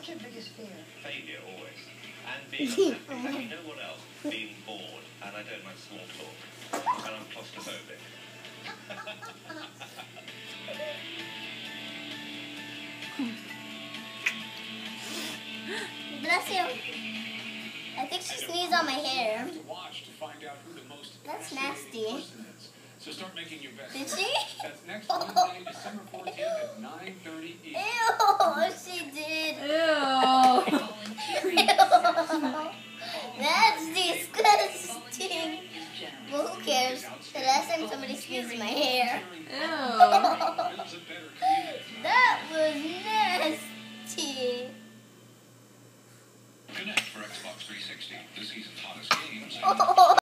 What's your biggest fear? Failure, always. And being unhappy. And you know what else? Being bored. And I don't like small talk. And I'm claustrophobic. Bless you. I think she sneezed on my hair. That's nasty. So start making your best. Did she? That's next Wednesday, December 14th at 9:30 Eastern. Ew, she did. Ew. That's disgusting. Well, who cares? The last time somebody sneezed in my hair. Ew. That was nasty. Connect for Xbox 360, this season's hottest games.